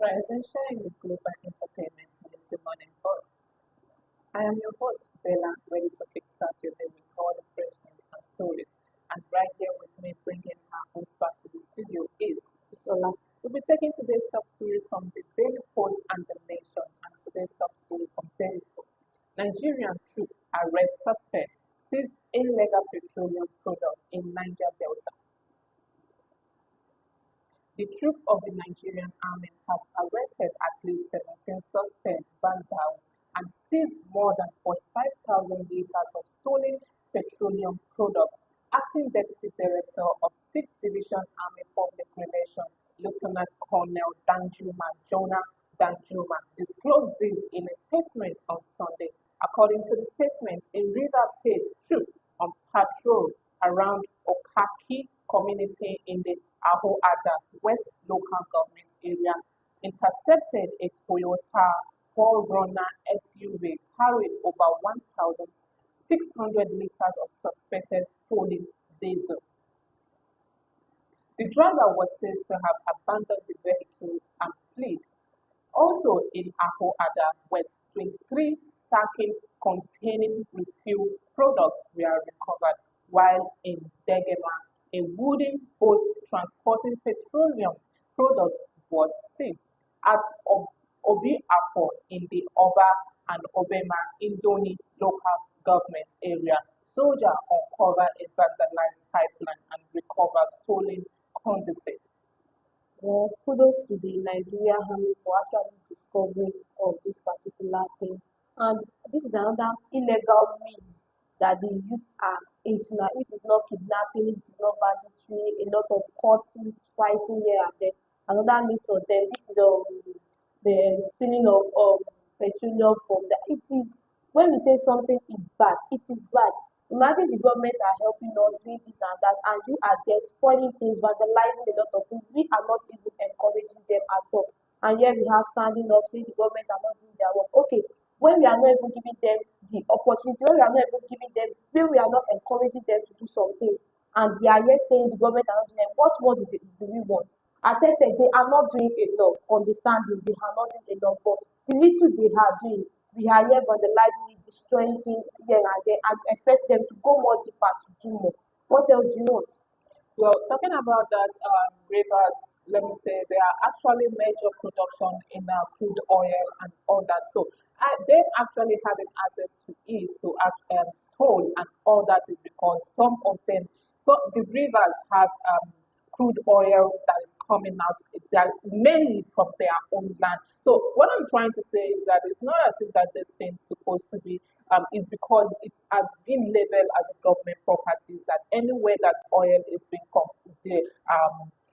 Sharing with global entertainment is the morning buzz. I am your host, Bella, ready to kickstart your day with all the freshness and stories. And right here with me, bringing our host back to the studio is Sola. We'll be taking today's top story from the Daily Post and the Nation, and today's top story from Daily Post. Nigerian troop arrest suspects, seize illegal petroleum products in Niger Delta. The troops of the Nigerian army have arrested at least 17 suspect vandals and seized more than 45,000 liters of stolen petroleum products. Acting Deputy Director of 6th Division Army Public Relations, Lieutenant Colonel Danjuma Jonah Danjuma, disclosed this in a statement on Sunday. According to the statement, a River State troop on patrol around Okaki community in the Ahoada West local government area intercepted a Toyota 4Runner SUV carrying over 1,600 liters of suspected stolen diesel. The driver was said to have abandoned the vehicle and fled. Also in Ahoada West, 23 sacking containing refuel products were recovered, while in Degema, a wooden boat transporting petroleum products was seized at Obi Apo in the Oba and Obema Indoni local government area. Soldiers uncover a vandalized pipeline and recover stolen condensate. Well, kudos to the Nigeria Army for actually discovering of this particular thing. And this is another illegal means that the youth are into now. It is not kidnapping, it is not banditry, a lot of cultists fighting here and there. Another means for them, this is the stealing of petroleum from the it is when we say something is bad, it is bad. Imagine the government are helping us doing this and that, and you are there spoiling things, vandalizing a lot of things. We are not even encouraging them at all. And yet we are standing up saying the government are not doing their work. Okay, when we are not even giving them the opportunity, when we are not even giving them, when we are not encouraging them to do some things, and we are yet saying the government are not doing it, what more do we want? Accepted, they are not doing enough, understanding they are not doing enough, but the little they are doing, we are here vandalizing it, destroying things here and there, and expect them to go more deeper to do more. What else do you want? Well, talking about that, rivers, let me say they are actually major production in crude oil and all that. So them actually having access to it, to store and all that is because some of them, so the rivers have crude oil that is coming out that mainly from their own land. So what I'm trying to say is that it's not as if that this thing is supposed to be is because it has been labeled as a government properties that anywhere that oil is being the,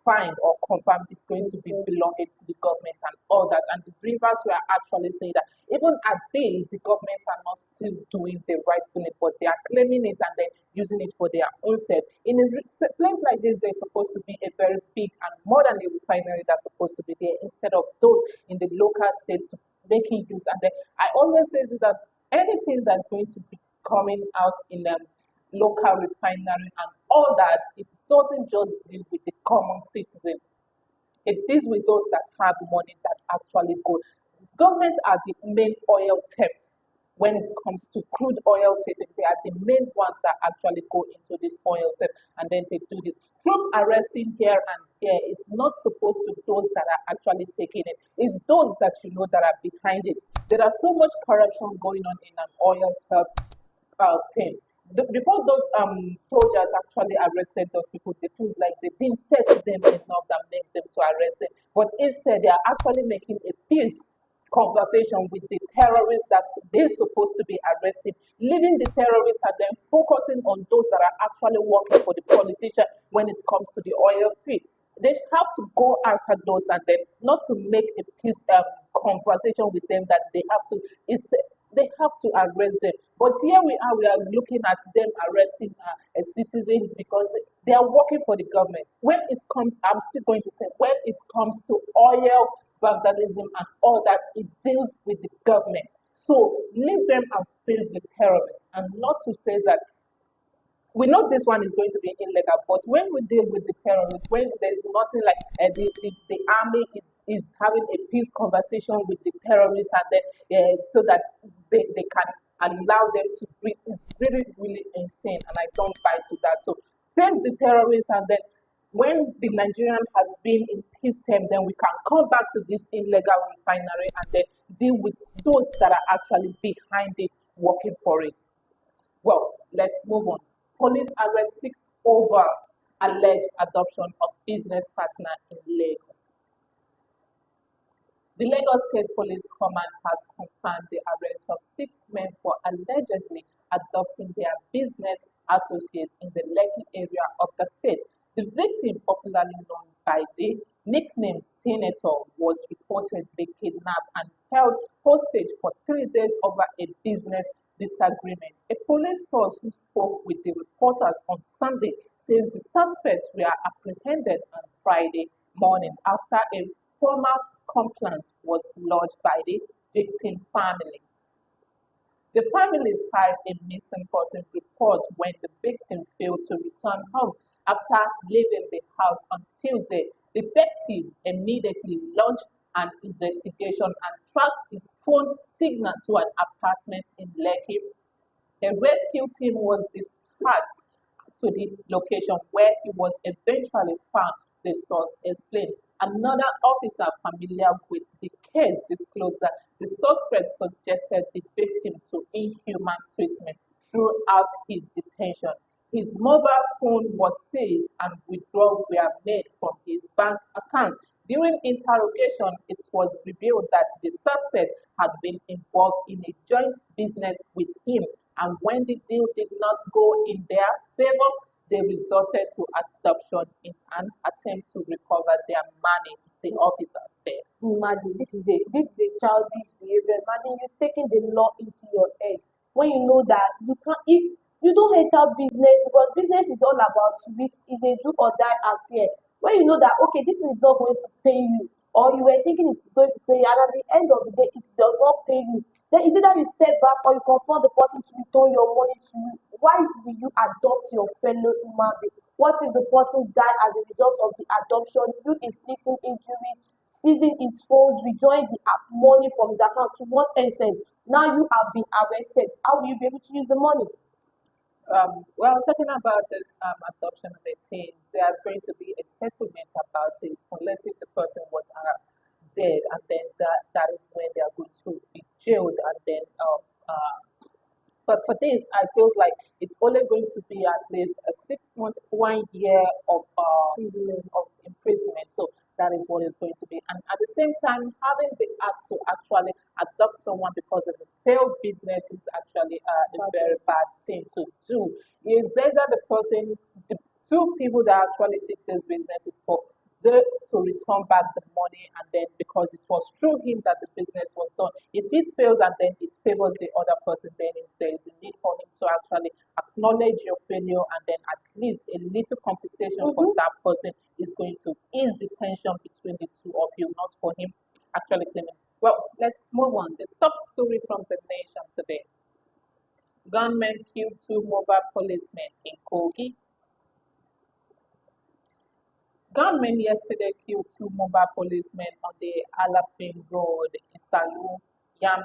find or confirmed is going to be belonging to the government and all that. And the rivers were actually saying that even at this, the governments are not still doing the rightful thing, but they are claiming it and they're using it for their own self. In a place like this, there's supposed to be a very big and more than a refinery that's supposed to be there instead of those in the local states making use. And then I always say that anything that's going to be coming out in local refinery and all that, it doesn't just deal with the common citizen. It deals with those that have money that actually go. Governments are the main oil theft when it comes to crude oil theft. They are the main ones that actually go into this oil theft and then they do this. Troop arresting here and there is not supposed to those that are actually taking it. It's those that you know that are behind it. There are so much corruption going on in an oil theft thing. Before those soldiers actually arrested those people, it feels like they didn't set them enough that makes them to arrest them. But instead, they are actually making a peace conversation with the terrorists that they're supposed to be arresting, leaving the terrorists and then focusing on those that are actually working for the politician when it comes to the oil field. They have to go after those and then not to make a peace conversation with them that they have to. They have to arrest them. But here we are looking at them arresting a citizen because they are working for the government. When it comes, I'm still going to say, when it comes to oil, vandalism, and all that, it deals with the government. So leave them and face the terrorists, and not to say that we know this one is going to be illegal, but when we deal with the terrorists, when there's nothing like the army is having a peace conversation with the terrorists, and then so that they can allow them to breathe, is really, really insane, and I don't buy to that. So face the terrorists, and then when the Nigerian has been in peace time, then we can come back to this illegal refinery and then deal with those that are actually behind it, working for it. Well, let's move on. Police arrest six over alleged adoption of business partner in Lagos. The Lagos State Police Command has confirmed the arrest of six men for allegedly adopting their business associates in the Lekki area of the state. The victim, popularly known by the nickname Senator, was reportedly kidnapped and held hostage for 3 days over a business disagreement. A police source who spoke with the reporters on Sunday says the suspects were apprehended on Friday morning after a formal complaint was lodged by the victim family. The family filed a missing person report when the victim failed to return home after leaving the house on Tuesday. The detective immediately launched an investigation and tracked his phone signal to an apartment in Lekki. A rescue team was dispatched to the location where he was eventually found, the source explained. Another officer familiar with the case disclosed that the suspect subjected the victim to inhuman treatment throughout his detention. His mobile phone was seized and withdrawals were made from his bank account. During interrogation, it was revealed that the suspect had been involved in a joint business with him, and when the deal did not go in their favor, they resorted to adoption in an attempt to recover their money, the officer said. Imagine this is a childish behavior. Imagine you taking the law into your head when you know that you can't, if you don't enter business, because business is all about risk, is a do or die affair. When you know that okay, this thing is not going to pay you, or you were thinking it is going to pay you, and at the end of the day it does not pay you, then is either you step back or you confront the person to return your money to you. Why will you adopt your fellow human being? What if the person died as a result of the adoption, you inflicting injuries, seizing his phones, withdrawing the money from his account? To what essence? Now you have been arrested. How will you be able to use the money? Well, talking about this adoption of the teens, there's going to be a settlement about it, unless if the person was dead, and then that is when they are going to be jailed, and then but for this, I feels like it's only going to be at least a 6 month, 1 year Imprisonment. of imprisonment. So that is what it's going to be. And at the same time, having the act to actually adopt someone because of a failed business is actually a very bad thing to do. Is either the two people that actually did this business is for the to return back the money, and then because it was through him that the business was done. If it fails and then it favors the other person, then if there is a need for him to actually acknowledge your failure, and then at least a little compensation for Mm-hmm. that person is going to ease the tension between the two of you, not for him actually claiming. Well, let's move on. The top story from the nation today. Gunmen killed two mobile policemen in Kogi. Gunmen yesterday killed two mobile policemen on the Alafin Road in Yam,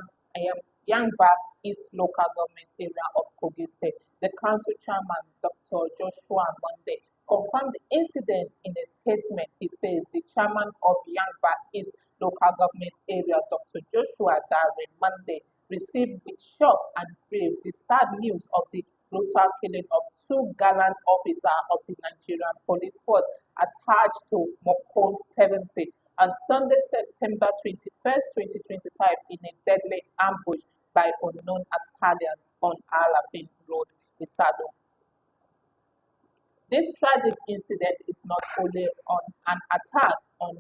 Yamba East local government area of Kogi State. The council chairman, Dr. Joshua Monday, confirmed the incident in a statement. He says the chairman of Yamba East local government area, Dr. Joshua Darren Monday, received with shock and grief the sad news of the brutal killing of two gallant officers of the Nigerian police force attached to Mokon 70 on Sunday, September 21st, 2025, in a deadly ambush by unknown assailants on Alafin Road, Isado. This tragic incident is not only an attack on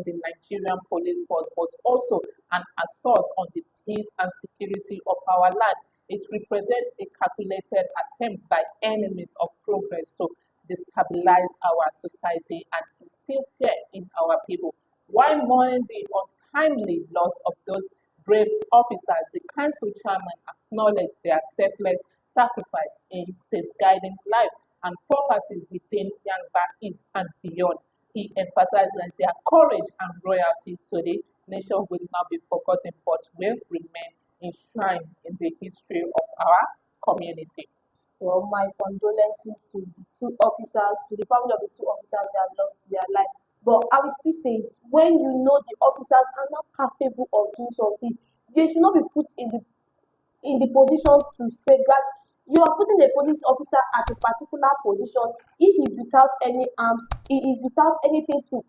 the Nigerian police force, but also an assault on the peace and security of our land. It represents a calculated attempt by enemies of progress to destabilize our society and instill fear in our people. While mourning the untimely loss of those brave officers, the council chairman acknowledged their selfless sacrifice in safeguarding life and property within Yangba East and beyond. He emphasized that their courage and loyalty to the nation will not be forgotten but will remain enshrined in the history of our community. Well, my condolences to the two officers, to the family of the two officers that lost their life. But I will still say, it, when you know the officers are not capable of doing something, they should not be put in the position to safeguard. You are putting a police officer at a particular position. He is without any arms. He is without anything to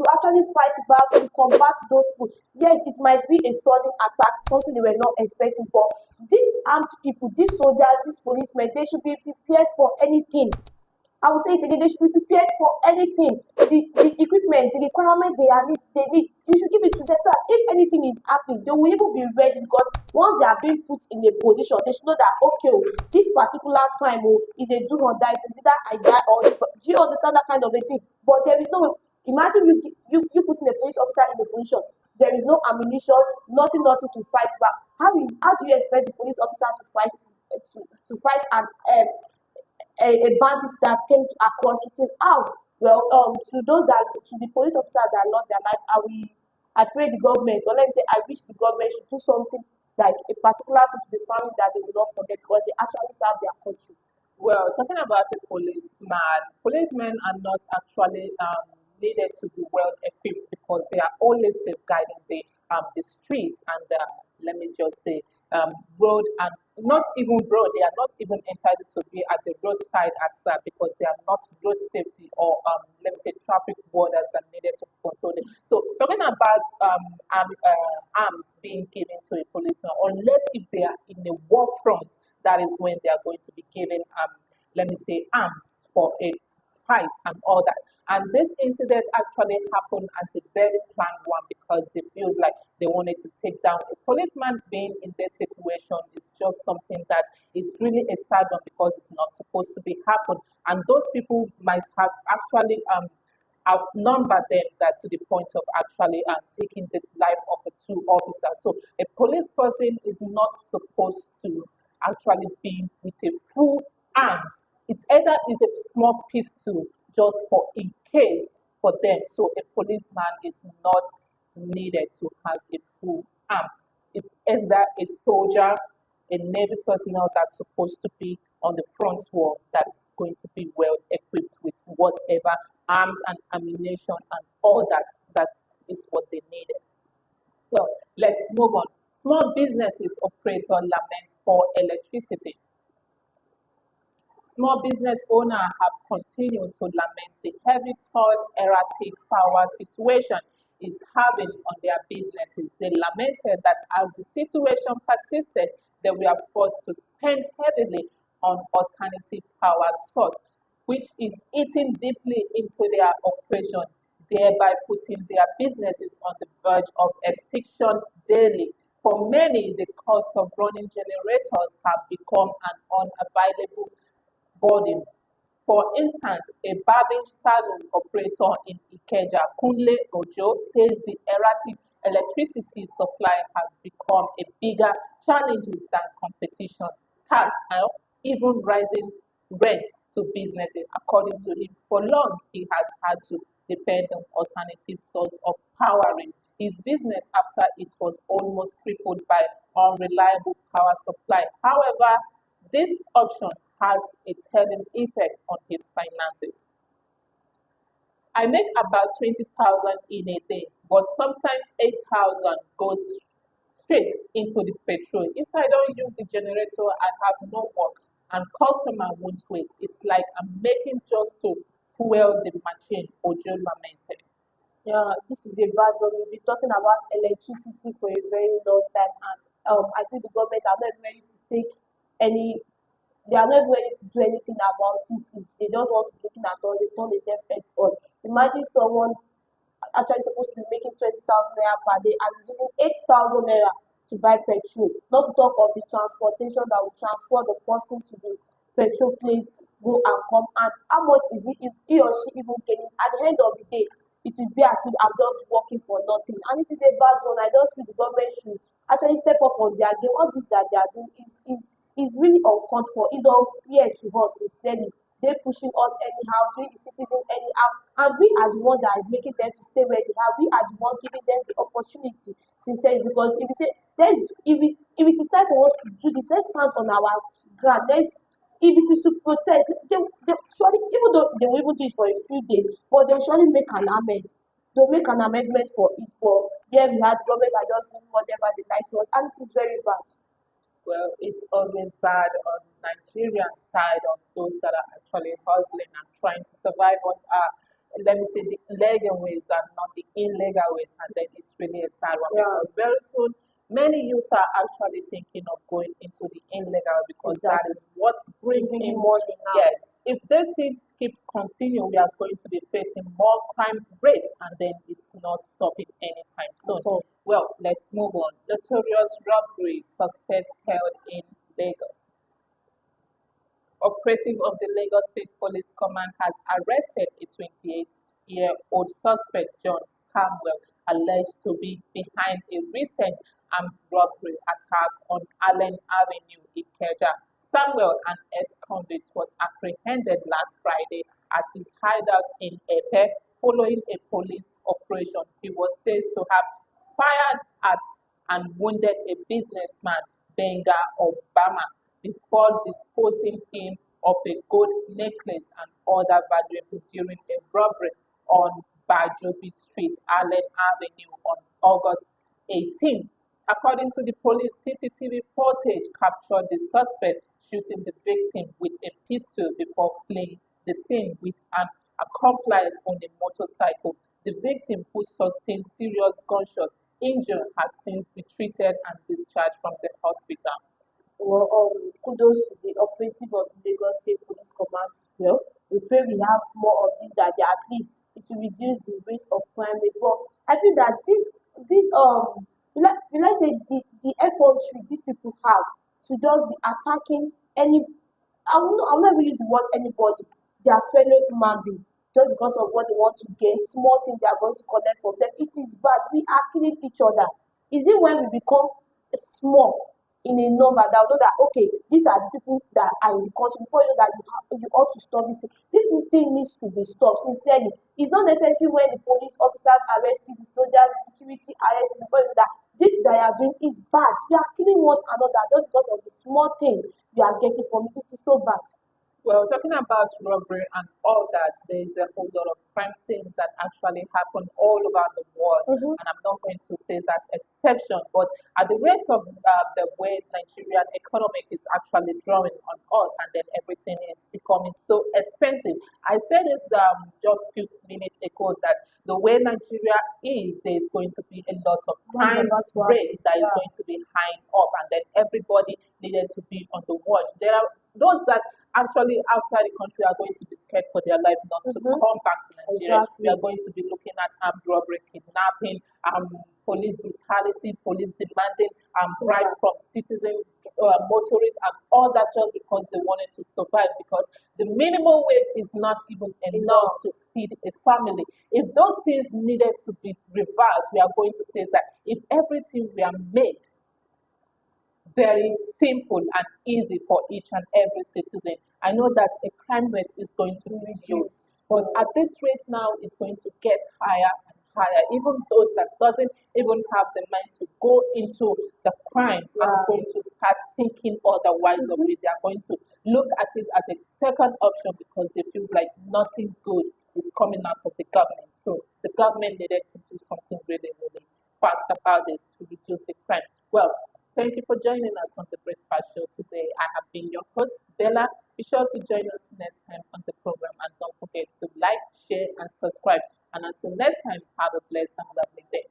actually fight back to combat those people. Yes, it might be a sudden attack, something they were not expecting. But these armed people, these soldiers, these policemen, they should be prepared for anything. I will say it again, they should be prepared for anything. The equipment, the requirement they need, you should give it to them so that if anything is happening, they will even be ready because once they are being put in a position, they should know that okay, oh, this particular time is a do or die. It's either I die or do you understand that kind of a thing? But there is no imagine you putting a police officer in a position. There is no ammunition, nothing to fight back. How do you expect the police officer to fight to fight a bandit that came across with him. How? Well, to those that to the police officers that lost their life, I pray the government, or let me say, I wish the government should do something like a particular thing to the family that they will not forget because they actually serve their country. Well, talking about a policeman, policemen are not actually needed to be well equipped because they are always safeguarding the streets and let me just say road and not even road. They are not even entitled to be at the roadside as such because they are not road safety or let me say traffic warders that needed to control them. So talking about arms being given to a policeman, unless if they are in the war front, that is when they are going to be given let me say arms for a fight and all that. And this incident actually happened as a very planned one because they feels like they wanted to take down a policeman. Being in this situation is just something that is really a sad one because it's not supposed to be happen. And those people might have actually outnumbered them that to the point of actually taking the life of the two officers. So a police person is not supposed to actually be with a full arms. It's either is a small pistol just for in case for them. So a policeman is not needed to have a full arms. It's either a soldier, a navy personnel that's supposed to be on the front wall that's going to be well equipped with whatever arms and ammunition and all that. That is what they needed. Well, let's move on. Small businesses operator lament for electricity. Small business owners have continued to lament the heavy toll erratic power situation is having on their businesses. They lamented that as the situation persisted, they were forced to spend heavily on alternative power source, which is eating deeply into their operation, thereby putting their businesses on the verge of extinction daily. For many, the cost of running generators have become an unavailable burden. For instance, a barbing salon operator in Ikeja, Kunle Ojo, says the erratic electricity supply has become a bigger challenge than competition, tax, and even rising rents to businesses. According to him, for long he has had to depend on alternative source of powering his business after it was almost crippled by unreliable power supply. However, this option has a telling effect on his finances. I make about 20,000 in a day, but sometimes 8,000 goes straight into the petrol. If I don't use the generator, I have no work and customer won't wait. It's like I'm making just to fuel the machine, Ojo lamented. Yeah, this is a bad one. We've been talking about electricity for a very long time, and I think the government are not ready to take any. They are not ready to do anything about it. They just want to be looking at us. They turn a deaf ear to us. Imagine someone actually supposed to be making 20,000 naira per day and is using 8,000 naira to buy petrol. Not to talk of the transportation that will transport the person to the petrol place, go and come. And how much is he or she even getting? At the end of the day, it will be as if I'm just working for nothing. And it is a bad one. I just feel the government should actually step up on their game. All this that they are doing is is really uncalled for. It's unfair to us, sincerely. They pushing us anyhow, doing the citizen anyhow, and we are the one that is making them to stay where they are. We are the one giving them the opportunity, sincerely. Because if we say if it is time for us to do this, let's stand on our ground. Let's if it is to protect, they surely, even though they will even do it for a few days, but they'll surely make an amendment. They'll make an amendment for it. But here we had government are just doing whatever they like to us, and it is very bad. Well, it's always bad on Nigerian side of those that are actually hustling and trying to survive on let me say the legal ways and not the illegal ways, and then it's really a sad one Yeah, because very soon many youths are actually thinking of going into the illegal because that exactly. is what's It's bringing really in. money now. Yes, if these things keep continuing, we are going to be facing more crime rates, and then it's not stopping anytime soon. So Well, let's move on. Notorious robbery suspect held in Lagos. Operative of the Lagos State Police Command has arrested a 28-year-old suspect, John Samuel, alleged to be behind a recent armed robbery attack on Allen Avenue, Ikeja. Samuel, an ex-convict, was apprehended last Friday at his hideout in Epe following a police operation. He was said to have fired at and wounded a businessman, Benga Obama, before disposing him of a gold necklace and other valuables during a robbery on Bajobi Street, Allen Avenue on August 18th. According to the police, CCTV footage captured the suspect shooting the victim with a pistol before fleeing the scene with an accomplice on a motorcycle. The victim, who sustained serious gunshot injury, has since been treated and discharged from the hospital. well, kudos to the operative of the Lagos State Police Command. Well, we pray we have more of this, that they, at least it will reduce the rate of crime rate. But I feel that this will I say the effort these people have to just be attacking any, I'm not even use the word anybody, their fellow human being, just because of what they want to gain, small thing they are going to collect from them. It is bad. We are killing each other. Is it when we become small in a number that we know that okay, these are the people that are in the country, before you know that you ought to stop this thing. This thing needs to be stopped, sincerely. It's not necessary when the police officers arrest you, the soldiers, the security arrest you, before you know that this that you are doing is bad. We are killing one another just because of the small thing you are getting from it. It is so bad. Well, talking about robbery and all that, there is a whole lot of crime scenes that actually happen all over the world. Mm-hmm. And I'm not going to say that's exception, but at the rate of the way Nigerian economic is actually drawing on us, and then everything is becoming so expensive. I said this just a few minutes ago that the way Nigeria is, there is going to be a lot of What's crime about to rates happen? that is Yeah. going to be high up, and then everybody needed to be on the watch. There are those that actually outside the country are going to be scared for their life not to Mm-hmm. come back to Nigeria. We are Exactly. going to be looking at armed robbery, kidnapping, police brutality, police demanding So bribe bad. from citizens, motorists, and all that just because they wanted to survive. Because the minimum wage is not even enough Enough. to feed a family. If those things needed to be reversed, we are going to say that if everything were made very simple and easy for each and every citizen. I know that the crime rate is going to reduce, Reduce. but at this rate now, it's going to get higher and higher. Even those that doesn't even have the mind to go into the crime are Yeah. going to start thinking otherwise of Mm-hmm. it. They are going to look at it as a second option because they feel like nothing good is coming out of the government. So the government needed to do something really, really fast about this to reduce the crime. Well, thank you for joining us on the Breakfast Show today. I have been your host, Bella. Be sure to join us next time on the program and don't forget to like, share, and subscribe. And until next time, have a blessed and lovely day.